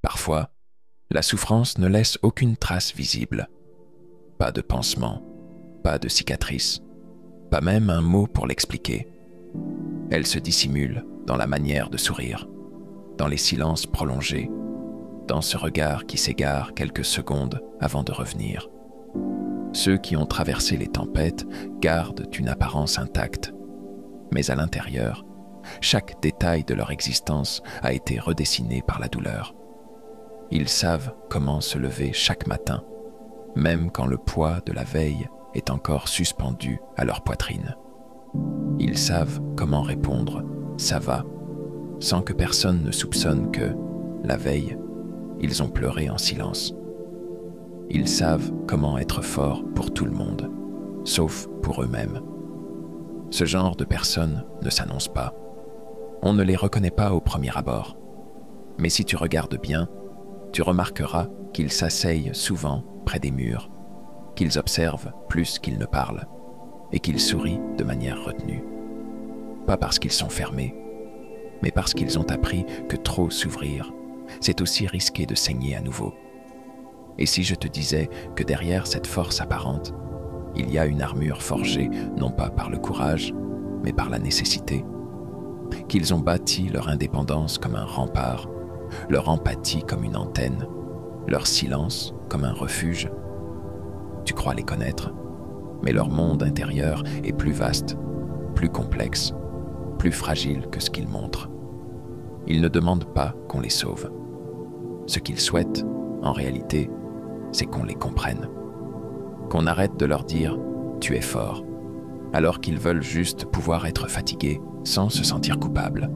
Parfois, la souffrance ne laisse aucune trace visible. Pas de pansement, pas de cicatrice, pas même un mot pour l'expliquer. Elle se dissimule dans la manière de sourire, dans les silences prolongés, dans ce regard qui s'égare quelques secondes avant de revenir. Ceux qui ont traversé les tempêtes gardent une apparence intacte, mais à l'intérieur, chaque détail de leur existence a été redessiné par la douleur. Ils savent comment se lever chaque matin, même quand le poids de la veille est encore suspendu à leur poitrine. Ils savent comment répondre « ça va » sans que personne ne soupçonne que, la veille, ils ont pleuré en silence. Ils savent comment être forts pour tout le monde, sauf pour eux-mêmes. Ce genre de personnes ne s'annonce pas. On ne les reconnaît pas au premier abord. Mais si tu regardes bien, tu remarqueras qu'ils s'asseyent souvent près des murs, qu'ils observent plus qu'ils ne parlent, et qu'ils sourient de manière retenue. Pas parce qu'ils sont fermés, mais parce qu'ils ont appris que trop s'ouvrir, c'est aussi risquer de saigner à nouveau. Et si je te disais que derrière cette force apparente, il y a une armure forgée non pas par le courage, mais par la nécessité, qu'ils ont bâti leur indépendance comme un rempart, leur empathie comme une antenne, leur silence comme un refuge. Tu crois les connaître, mais leur monde intérieur est plus vaste, plus complexe, plus fragile que ce qu'ils montrent. Ils ne demandent pas qu'on les sauve. Ce qu'ils souhaitent, en réalité, c'est qu'on les comprenne. Qu'on arrête de leur dire « tu es fort », alors qu'ils veulent juste pouvoir être fatigués sans se sentir coupables.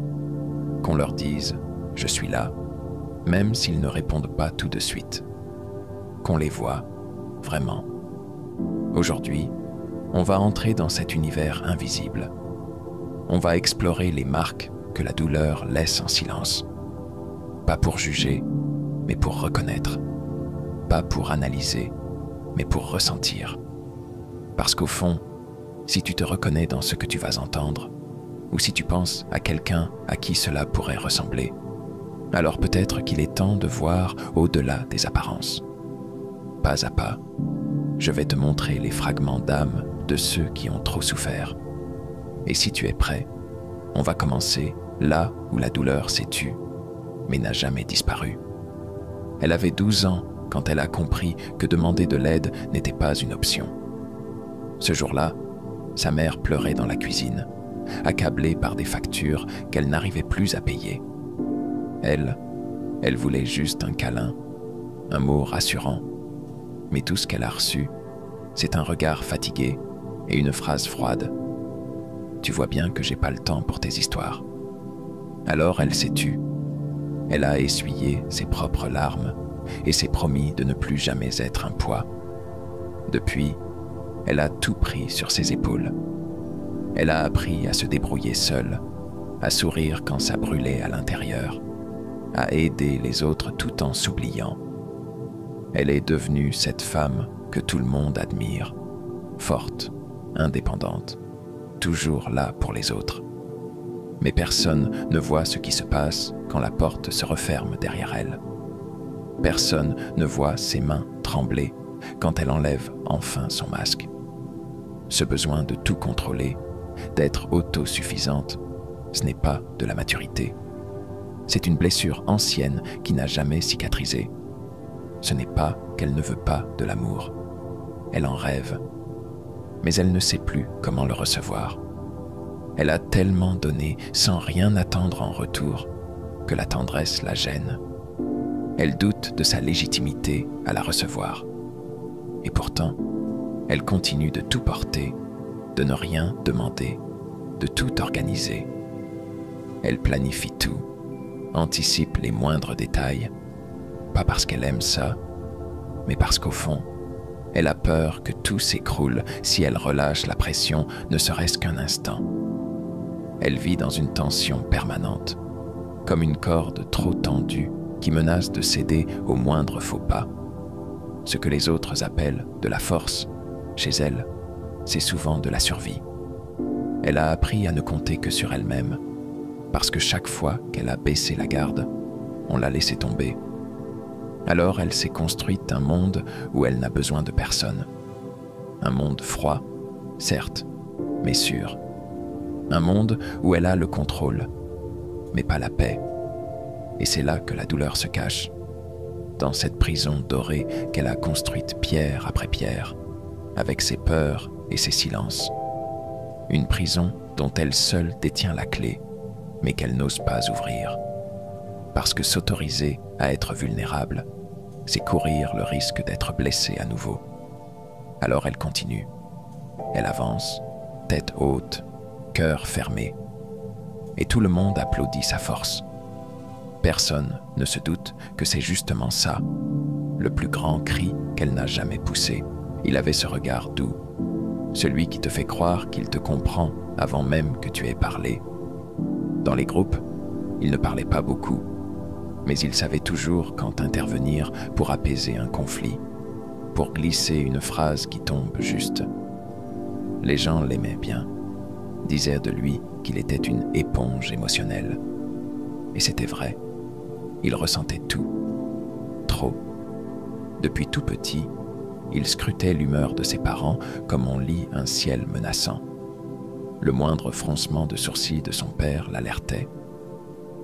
Qu'on leur dise « je suis là », même s'ils ne répondent pas tout de suite. Qu'on les voit, vraiment. Aujourd'hui, on va entrer dans cet univers invisible. On va explorer les marques que la douleur laisse en silence. Pas pour juger, mais pour reconnaître. Pas pour analyser, mais pour ressentir. Parce qu'au fond, si tu te reconnais dans ce que tu vas entendre, ou si tu penses à quelqu'un à qui cela pourrait ressembler, alors peut-être qu'il est temps de voir au-delà des apparences. Pas à pas, je vais te montrer les fragments d'âme de ceux qui ont trop souffert. Et si tu es prêt, on va commencer là où la douleur s'est tue, mais n'a jamais disparu. Elle avait 12 ans quand elle a compris que demander de l'aide n'était pas une option. Ce jour-là, sa mère pleurait dans la cuisine, accablée par des factures qu'elle n'arrivait plus à payer. Elle voulait juste un câlin, un mot rassurant. Mais tout ce qu'elle a reçu, c'est un regard fatigué et une phrase froide. Tu vois bien que j'ai pas le temps pour tes histoires. Alors elle s'est tue. Elle a essuyé ses propres larmes et s'est promis de ne plus jamais être un poids. Depuis, elle a tout pris sur ses épaules. Elle a appris à se débrouiller seule, à sourire quand ça brûlait à l'intérieur, à aider les autres tout en s'oubliant. Elle est devenue cette femme que tout le monde admire, forte, indépendante, toujours là pour les autres. Mais personne ne voit ce qui se passe quand la porte se referme derrière elle. Personne ne voit ses mains trembler quand elle enlève enfin son masque. Ce besoin de tout contrôler, d'être autosuffisante, ce n'est pas de la maturité. C'est une blessure ancienne qui n'a jamais cicatrisé. Ce n'est pas qu'elle ne veut pas de l'amour. Elle en rêve, mais elle ne sait plus comment le recevoir. Elle a tellement donné sans rien attendre en retour que la tendresse la gêne. Elle doute de sa légitimité à la recevoir. Et pourtant, elle continue de tout porter, de ne rien demander, de tout organiser. Elle planifie tout, anticipe les moindres détails, pas parce qu'elle aime ça, mais parce qu'au fond, elle a peur que tout s'écroule si elle relâche la pression ne serait-ce qu'un instant. Elle vit dans une tension permanente, comme une corde trop tendue qui menace de céder au moindre faux pas. Ce que les autres appellent de la force, chez elle, c'est souvent de la survie. Elle a appris à ne compter que sur elle-même, parce que chaque fois qu'elle a baissé la garde, on l'a laissée tomber, Alors elle s'est construite un monde où elle n'a besoin de personne. Un monde froid, certes, mais sûr. Un monde où elle a le contrôle, mais pas la paix. Et c'est là que la douleur se cache, dans cette prison dorée qu'elle a construite pierre après pierre, avec ses peurs et ses silences. Une prison dont elle seule détient la clé, mais qu'elle n'ose pas ouvrir. Parce que s'autoriser à être vulnérable, c'est courir le risque d'être blessée à nouveau. Alors elle continue. Elle avance, tête haute, cœur fermé. Et tout le monde applaudit sa force. Personne ne se doute que c'est justement ça, le plus grand cri qu'elle n'a jamais poussé. Il avait ce regard doux, celui qui te fait croire qu'il te comprend avant même que tu aies parlé. Dans les groupes, il ne parlait pas beaucoup, mais il savait toujours quand intervenir pour apaiser un conflit, pour glisser une phrase qui tombe juste. Les gens l'aimaient bien, disaient de lui qu'il était une éponge émotionnelle. Et c'était vrai, il ressentait tout, trop. Depuis tout petit, il scrutait l'humeur de ses parents comme on lit un ciel menaçant. Le moindre froncement de sourcils de son père l'alertait.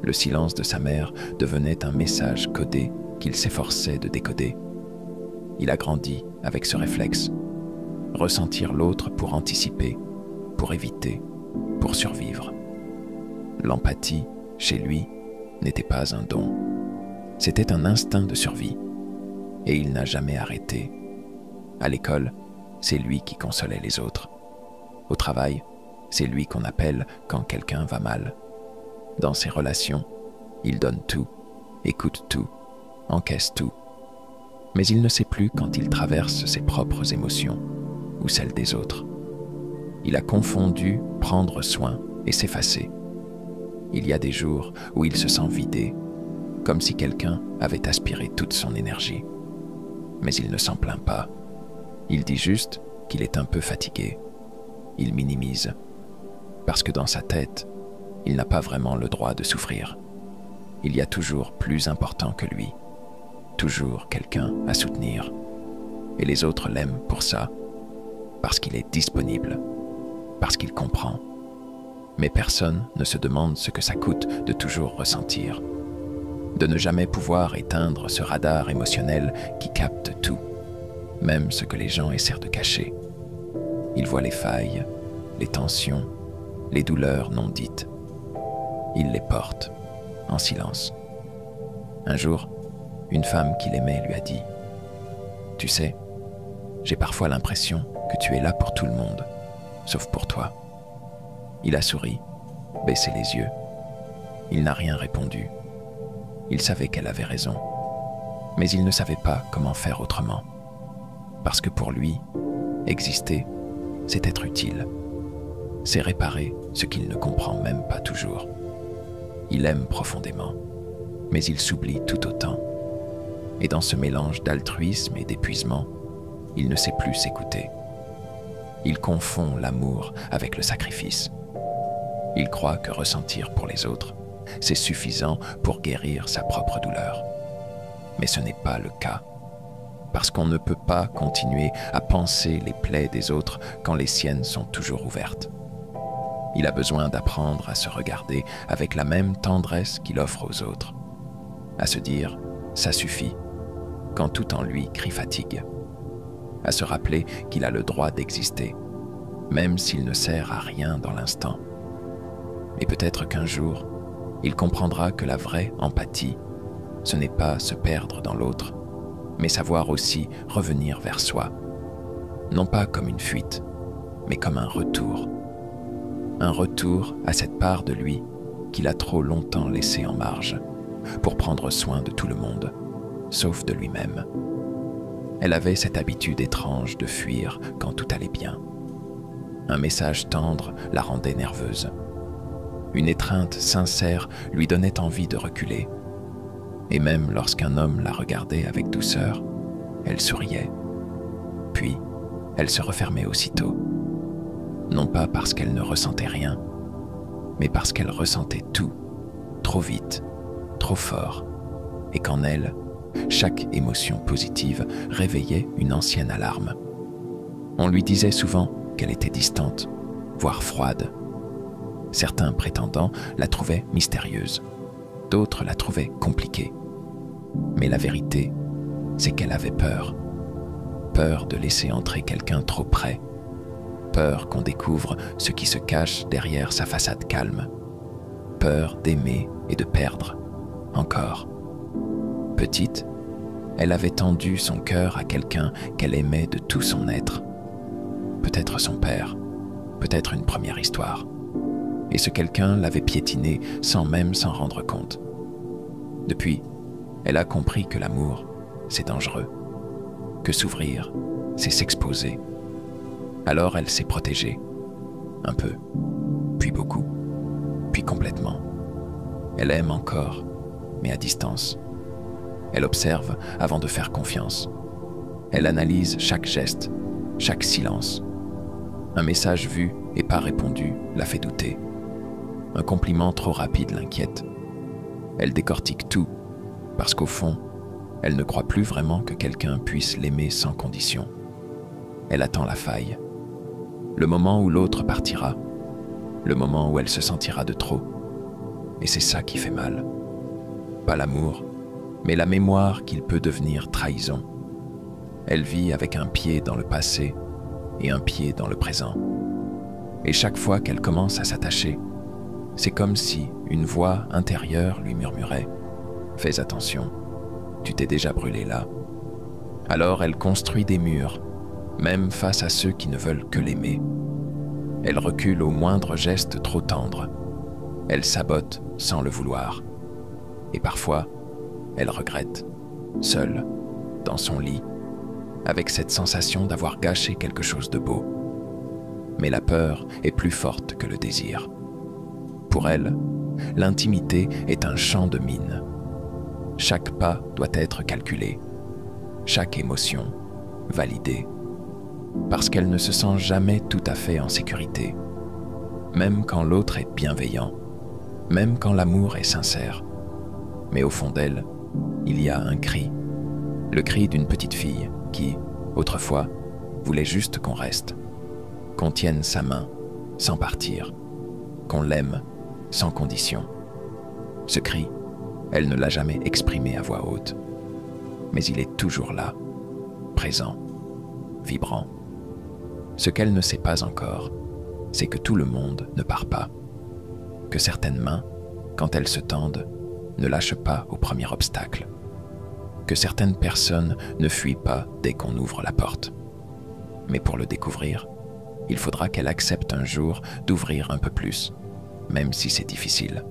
Le silence de sa mère devenait un message codé qu'il s'efforçait de décoder. Il a grandi avec ce réflexe. Ressentir l'autre pour anticiper, pour éviter, pour survivre. L'empathie, chez lui, n'était pas un don. C'était un instinct de survie. Et il n'a jamais arrêté. À l'école, c'est lui qui consolait les autres. Au travail, c'est lui qu'on appelle quand quelqu'un va mal. Dans ses relations, il donne tout, écoute tout, encaisse tout. Mais il ne sait plus quand il traverse ses propres émotions ou celles des autres. Il a confondu prendre soin et s'effacer. Il y a des jours où il se sent vidé, comme si quelqu'un avait aspiré toute son énergie. Mais il ne s'en plaint pas. Il dit juste qu'il est un peu fatigué. Il minimise. Parce que dans sa tête, il n'a pas vraiment le droit de souffrir. Il y a toujours plus important que lui. Toujours quelqu'un à soutenir. Et les autres l'aiment pour ça. Parce qu'il est disponible. Parce qu'il comprend. Mais personne ne se demande ce que ça coûte de toujours ressentir. De ne jamais pouvoir éteindre ce radar émotionnel qui capte tout, même ce que les gens essaient de cacher. Il voit les failles, les tensions, les douleurs non dites. Il les porte, en silence. Un jour, une femme qu'il aimait lui a dit « Tu sais, j'ai parfois l'impression que tu es là pour tout le monde, sauf pour toi. » Il a souri, baissé les yeux. Il n'a rien répondu. Il savait qu'elle avait raison, mais il ne savait pas comment faire autrement. Parce que pour lui, exister, c'est être utile. C'est réparer ce qu'il ne comprend même pas toujours. Il aime profondément, mais il s'oublie tout autant. Et dans ce mélange d'altruisme et d'épuisement, il ne sait plus s'écouter. Il confond l'amour avec le sacrifice. Il croit que ressentir pour les autres, c'est suffisant pour guérir sa propre douleur. Mais ce n'est pas le cas, parce qu'on ne peut pas continuer à panser les plaies des autres quand les siennes sont toujours ouvertes. Il a besoin d'apprendre à se regarder avec la même tendresse qu'il offre aux autres, à se dire « ça suffit » quand tout en lui crie fatigue, à se rappeler qu'il a le droit d'exister, même s'il ne sert à rien dans l'instant. Et peut-être qu'un jour, il comprendra que la vraie empathie, ce n'est pas se perdre dans l'autre, mais savoir aussi revenir vers soi. Non pas comme une fuite, mais comme un retour. Un retour à cette part de lui qu'il a trop longtemps laissée en marge, pour prendre soin de tout le monde, sauf de lui-même. Elle avait cette habitude étrange de fuir quand tout allait bien. Un message tendre la rendait nerveuse. Une étreinte sincère lui donnait envie de reculer. Et même lorsqu'un homme la regardait avec douceur, elle souriait. Puis, elle se refermait aussitôt. Non pas parce qu'elle ne ressentait rien, mais parce qu'elle ressentait tout, trop vite, trop fort, et qu'en elle, chaque émotion positive réveillait une ancienne alarme. On lui disait souvent qu'elle était distante, voire froide. Certains prétendants la trouvaient mystérieuse, d'autres la trouvaient compliquée. Mais la vérité, c'est qu'elle avait peur. Peur de laisser entrer quelqu'un trop près. Peur qu'on découvre ce qui se cache derrière sa façade calme. Peur d'aimer et de perdre, encore. Petite, elle avait tendu son cœur à quelqu'un qu'elle aimait de tout son être. Peut-être son père, peut-être une première histoire. Et ce quelqu'un l'avait piétiné sans même s'en rendre compte. Depuis, elle a compris que l'amour, c'est dangereux, que s'ouvrir, c'est s'exposer. Alors elle s'est protégée, un peu, puis beaucoup, puis complètement. Elle aime encore, mais à distance. Elle observe avant de faire confiance. Elle analyse chaque geste, chaque silence. Un message vu et pas répondu la fait douter. Un compliment trop rapide l'inquiète. Elle décortique tout, parce qu'au fond, elle ne croit plus vraiment que quelqu'un puisse l'aimer sans condition. Elle attend la faille. Le moment où l'autre partira. Le moment où elle se sentira de trop. Et c'est ça qui fait mal. Pas l'amour, mais la mémoire qu'il peut devenir trahison. Elle vit avec un pied dans le passé et un pied dans le présent. Et chaque fois qu'elle commence à s'attacher, c'est comme si une voix intérieure lui murmurait « Fais attention, tu t'es déjà brûlé là ». Alors elle construit des murs, même face à ceux qui ne veulent que l'aimer. Elle recule au moindre geste trop tendre. Elle sabote sans le vouloir. Et parfois, elle regrette, seule, dans son lit, avec cette sensation d'avoir gâché quelque chose de beau. Mais la peur est plus forte que le désir. Pour elle, l'intimité est un champ de mine. Chaque pas doit être calculé, chaque émotion validée, parce qu'elle ne se sent jamais tout à fait en sécurité, même quand l'autre est bienveillant, même quand l'amour est sincère. Mais au fond d'elle, il y a un cri, le cri d'une petite fille qui, autrefois, voulait juste qu'on reste, qu'on tienne sa main sans partir, qu'on l'aime sans condition. Ce cri, elle ne l'a jamais exprimé à voix haute, mais il est toujours là, présent, vibrant. Ce qu'elle ne sait pas encore, c'est que tout le monde ne part pas, que certaines mains, quand elles se tendent, ne lâchent pas au premier obstacle, que certaines personnes ne fuient pas dès qu'on ouvre la porte. Mais pour le découvrir, il faudra qu'elle accepte un jour d'ouvrir un peu plus, même si c'est difficile,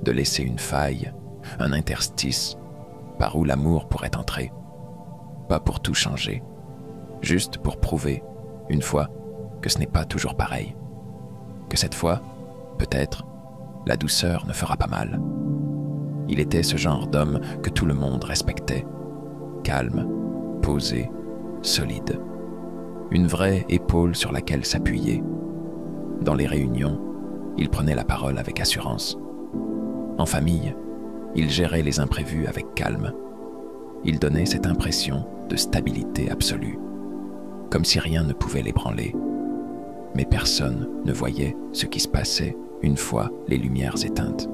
de laisser une faille, un interstice, par où l'amour pourrait entrer. Pas pour tout changer, juste pour prouver, une fois, que ce n'est pas toujours pareil. Que cette fois, peut-être, la douceur ne fera pas mal. Il était ce genre d'homme que tout le monde respectait. Calme, posé, solide. Une vraie épaule sur laquelle s'appuyer. Dans les réunions, il prenait la parole avec assurance. En famille, il gérait les imprévus avec calme. Il donnait cette impression de stabilité absolue, comme si rien ne pouvait l'ébranler. Mais personne ne voyait ce qui se passait une fois les lumières éteintes.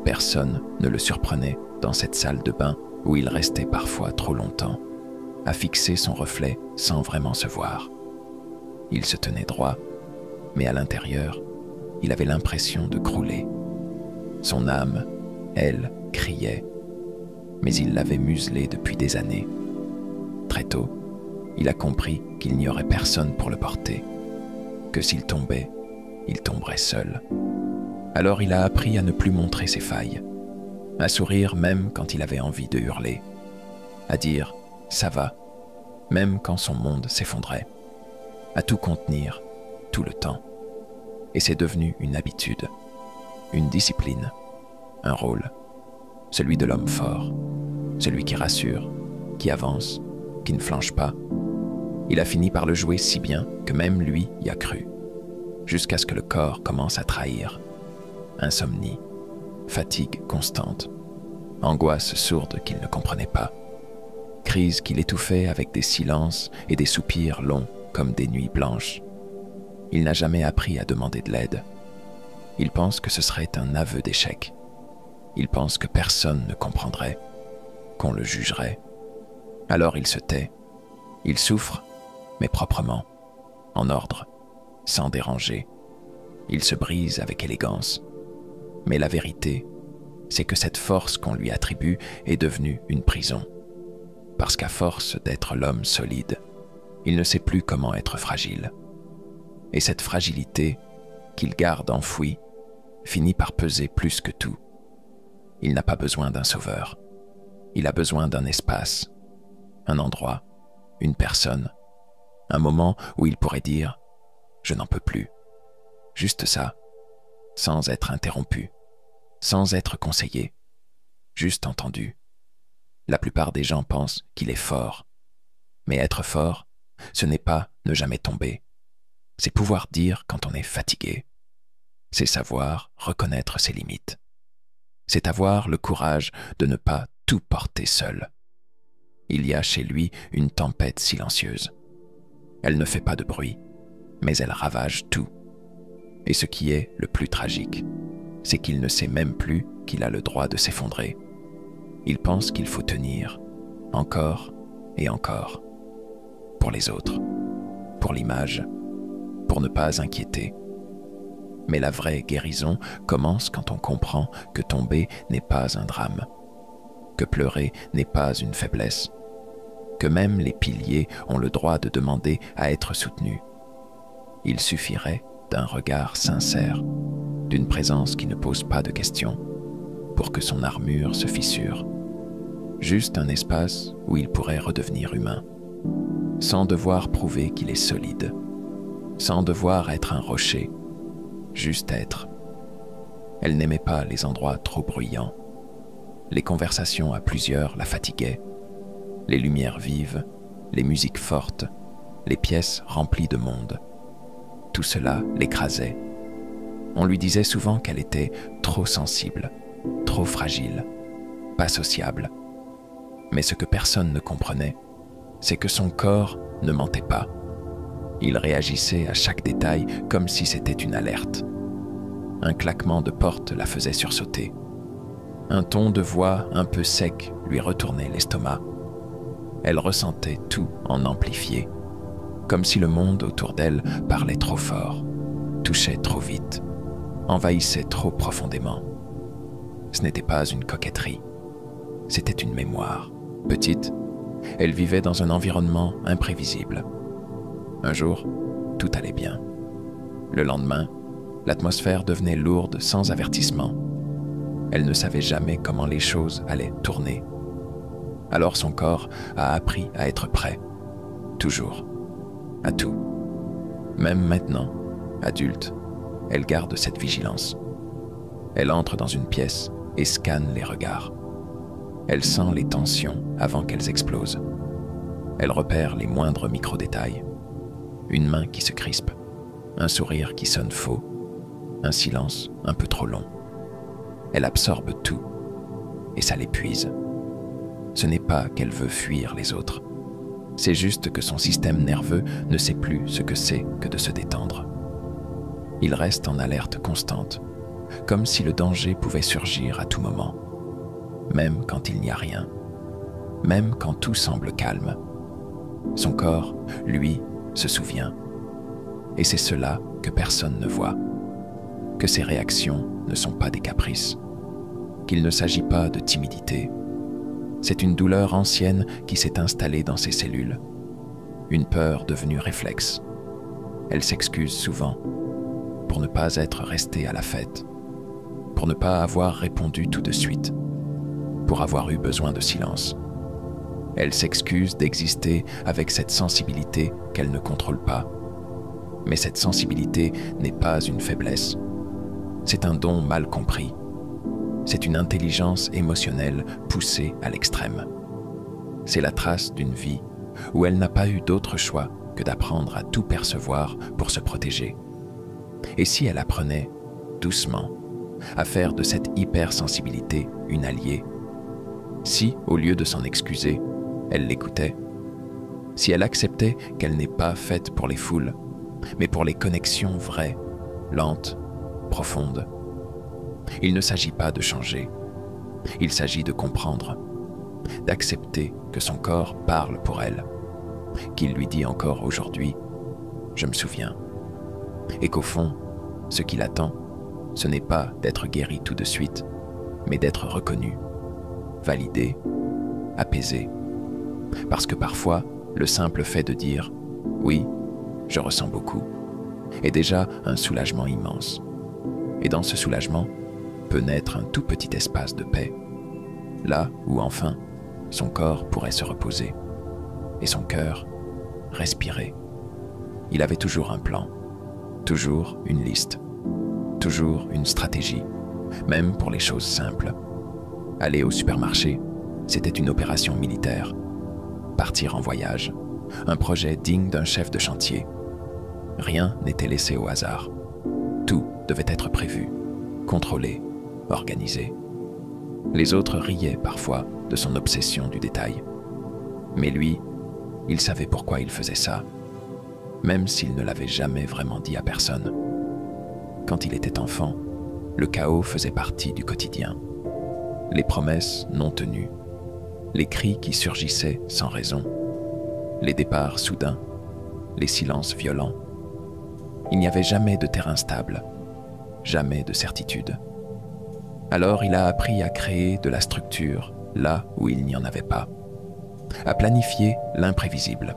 Personne ne le surprenait dans cette salle de bain où il restait parfois trop longtemps, à fixer son reflet sans vraiment se voir. Il se tenait droit, mais à l'intérieur, il avait l'impression de crouler. Son âme, elle, criait, mais il l'avait muselée depuis des années. Très tôt, il a compris qu'il n'y aurait personne pour le porter, que s'il tombait, il tomberait seul. Alors il a appris à ne plus montrer ses failles, à sourire même quand il avait envie de hurler, à dire « ça va », même quand son monde s'effondrait, à tout contenir, tout le temps. Et c'est devenu une habitude, une discipline, un rôle, celui de l'homme fort, celui qui rassure, qui avance, qui ne flanche pas. Il a fini par le jouer si bien que même lui y a cru, jusqu'à ce que le corps commence à trahir. Insomnie, fatigue constante, angoisse sourde qu'il ne comprenait pas, crise qu'il étouffait avec des silences et des soupirs longs comme des nuits blanches. Il n'a jamais appris à demander de l'aide. Il pense que ce serait un aveu d'échec. Il pense que personne ne comprendrait, qu'on le jugerait. Alors il se tait. Il souffre, mais proprement, en ordre, sans déranger. Il se brise avec élégance. Mais la vérité, c'est que cette force qu'on lui attribue est devenue une prison. Parce qu'à force d'être l'homme solide, il ne sait plus comment être fragile. Et cette fragilité, qu'il garde enfouie, finit par peser plus que tout. Il n'a pas besoin d'un sauveur. Il a besoin d'un espace, un endroit, une personne, un moment où il pourrait dire « je n'en peux plus ». Juste ça, sans être interrompu, sans être conseillé, juste entendu. La plupart des gens pensent qu'il est fort. Mais être fort, ce n'est pas ne jamais tomber. C'est pouvoir dire quand on est fatigué. C'est savoir reconnaître ses limites. C'est avoir le courage de ne pas tout porter seul. Il y a chez lui une tempête silencieuse. Elle ne fait pas de bruit, mais elle ravage tout. Et ce qui est le plus tragique, c'est qu'il ne sait même plus qu'il a le droit de s'effondrer. Il pense qu'il faut tenir, encore et encore, pour les autres, pour l'image, pour ne pas inquiéter. Mais la vraie guérison commence quand on comprend que tomber n'est pas un drame, que pleurer n'est pas une faiblesse, que même les piliers ont le droit de demander à être soutenus. Il suffirait d'un regard sincère, d'une présence qui ne pose pas de questions, pour que son armure se fissure. Juste un espace où il pourrait redevenir humain, sans devoir prouver qu'il est solide, sans devoir être un rocher, juste être. Elle n'aimait pas les endroits trop bruyants. Les conversations à plusieurs la fatiguaient. Les lumières vives, les musiques fortes, les pièces remplies de monde. Tout cela l'écrasait. On lui disait souvent qu'elle était trop sensible, trop fragile, pas sociable. Mais ce que personne ne comprenait, c'est que son corps ne mentait pas. Il réagissait à chaque détail comme si c'était une alerte. Un claquement de porte la faisait sursauter. Un ton de voix un peu sec lui retournait l'estomac. Elle ressentait tout en amplifié, comme si le monde autour d'elle parlait trop fort, touchait trop vite, envahissait trop profondément. Ce n'était pas une coquetterie, c'était une mémoire. Petite, elle vivait dans un environnement imprévisible. Un jour, tout allait bien. Le lendemain, l'atmosphère devenait lourde sans avertissement. Elle ne savait jamais comment les choses allaient tourner. Alors son corps a appris à être prêt, toujours, à tout. Même maintenant, adulte, elle garde cette vigilance. Elle entre dans une pièce et scanne les regards. Elle sent les tensions avant qu'elles explosent. Elle repère les moindres micro-détails. Une main qui se crispe, un sourire qui sonne faux, un silence un peu trop long. Elle absorbe tout, et ça l'épuise. Ce n'est pas qu'elle veut fuir les autres. C'est juste que son système nerveux ne sait plus ce que c'est que de se détendre. Il reste en alerte constante, comme si le danger pouvait surgir à tout moment. Même quand il n'y a rien, même quand tout semble calme. Son corps, lui, se souvient. Et c'est cela que personne ne voit. Que ses réactions ne sont pas des caprices. Qu'il ne s'agit pas de timidité. C'est une douleur ancienne qui s'est installée dans ses cellules. Une peur devenue réflexe. Elle s'excuse souvent pour ne pas être restée à la fête, pour ne pas avoir répondu tout de suite, pour avoir eu besoin de silence. Elle s'excuse d'exister avec cette sensibilité qu'elle ne contrôle pas. Mais cette sensibilité n'est pas une faiblesse. C'est un don mal compris. C'est une intelligence émotionnelle poussée à l'extrême. C'est la trace d'une vie où elle n'a pas eu d'autre choix que d'apprendre à tout percevoir pour se protéger. Et si elle apprenait, doucement, à faire de cette hypersensibilité une alliée, Si, au lieu de s'en excuser, elle l'écoutait, si elle acceptait qu'elle n'est pas faite pour les foules, mais pour les connexions vraies, lentes, profondes. Il ne s'agit pas de changer, il s'agit de comprendre, d'accepter que son corps parle pour elle, qu'il lui dit encore aujourd'hui « je me souviens », et qu'au fond, ce qu'il attend, ce n'est pas d'être guéri tout de suite, mais d'être reconnu, validé, apaisé. Parce que parfois, le simple fait de dire « oui, je ressens beaucoup » est déjà un soulagement immense. Et dans ce soulagement peut naître un tout petit espace de paix, là où enfin son corps pourrait se reposer et son cœur respirer. Il avait toujours un plan, toujours une liste, toujours une stratégie, même pour les choses simples. Aller au supermarché, c'était une opération militaire. Partir en voyage, un projet digne d'un chef de chantier. Rien n'était laissé au hasard. Tout devait être prévu, contrôlé, organisé. Les autres riaient parfois de son obsession du détail. Mais lui, il savait pourquoi il faisait ça, même s'il ne l'avait jamais vraiment dit à personne. Quand il était enfant, le chaos faisait partie du quotidien. Les promesses non tenues, les cris qui surgissaient sans raison, les départs soudains, les silences violents. Il n'y avait jamais de terrain stable, jamais de certitude. Alors il a appris à créer de la structure là où il n'y en avait pas, à planifier l'imprévisible,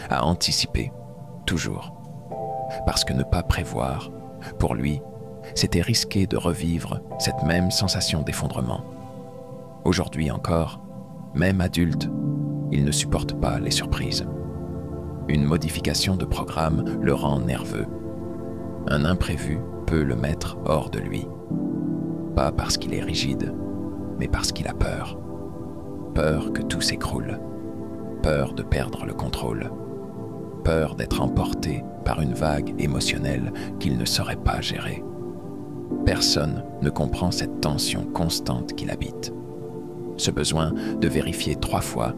à anticiper, toujours. Parce que ne pas prévoir, pour lui, c'était risquer de revivre cette même sensation d'effondrement. Aujourd'hui encore, même adulte, il ne supporte pas les surprises. Une modification de programme le rend nerveux. Un imprévu peut le mettre hors de lui. Pas parce qu'il est rigide, mais parce qu'il a peur. Peur que tout s'écroule. Peur de perdre le contrôle. Peur d'être emporté par une vague émotionnelle qu'il ne saurait pas gérer. Personne ne comprend cette tension constante qu'il habite. Ce besoin de vérifier 3 fois,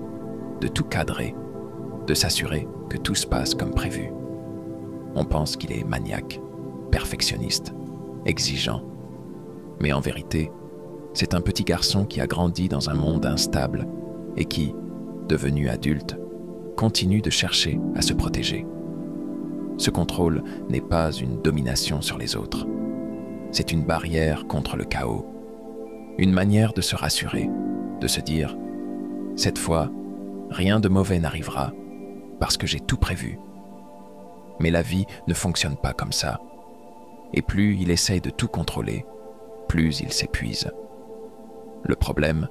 de tout cadrer, de s'assurer que tout se passe comme prévu. On pense qu'il est maniaque, perfectionniste, exigeant. Mais en vérité, c'est un petit garçon qui a grandi dans un monde instable et qui, devenu adulte, continue de chercher à se protéger. Ce contrôle n'est pas une domination sur les autres. C'est une barrière contre le chaos. Une manière de se rassurer, de se dire « cette fois, rien de mauvais n'arrivera parce que j'ai tout prévu ». Mais la vie ne fonctionne pas comme ça. Et plus il essaye de tout contrôler, plus il s'épuise. Le problème,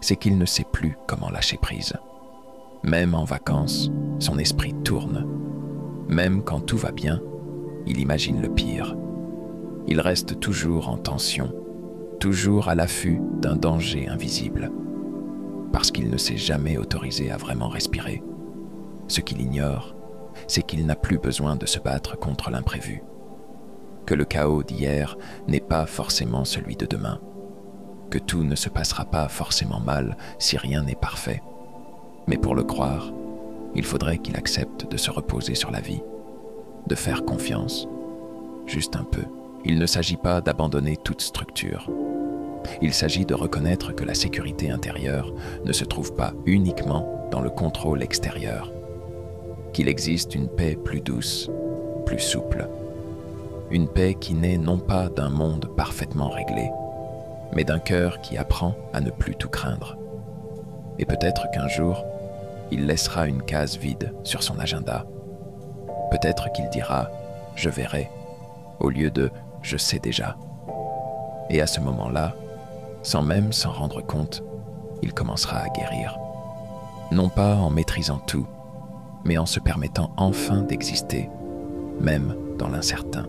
c'est qu'il ne sait plus comment lâcher prise. Même en vacances, son esprit tourne. Même quand tout va bien, il imagine le pire. Il reste toujours en tension, toujours à l'affût d'un danger invisible. Parce qu'il ne s'est jamais autorisé à vraiment respirer. Ce qu'il ignore, c'est qu'il n'a plus besoin de se battre contre l'imprévu. Que le chaos d'hier n'est pas forcément celui de demain. Que tout ne se passera pas forcément mal si rien n'est parfait. Mais pour le croire, il faudrait qu'il accepte de se reposer sur la vie, de faire confiance, juste un peu. Il ne s'agit pas d'abandonner toute structure. Il s'agit de reconnaître que la sécurité intérieure ne se trouve pas uniquement dans le contrôle extérieur, qu'il existe une paix plus douce, plus souple, une paix qui naît non pas d'un monde parfaitement réglé, mais d'un cœur qui apprend à ne plus tout craindre. Et peut-être qu'un jour, il laissera une case vide sur son agenda. Peut-être qu'il dira « je verrai » au lieu de « je sais déjà ». Et à ce moment-là, sans même s'en rendre compte, il commencera à guérir. Non pas en maîtrisant tout, mais en se permettant enfin d'exister, même dans l'incertain.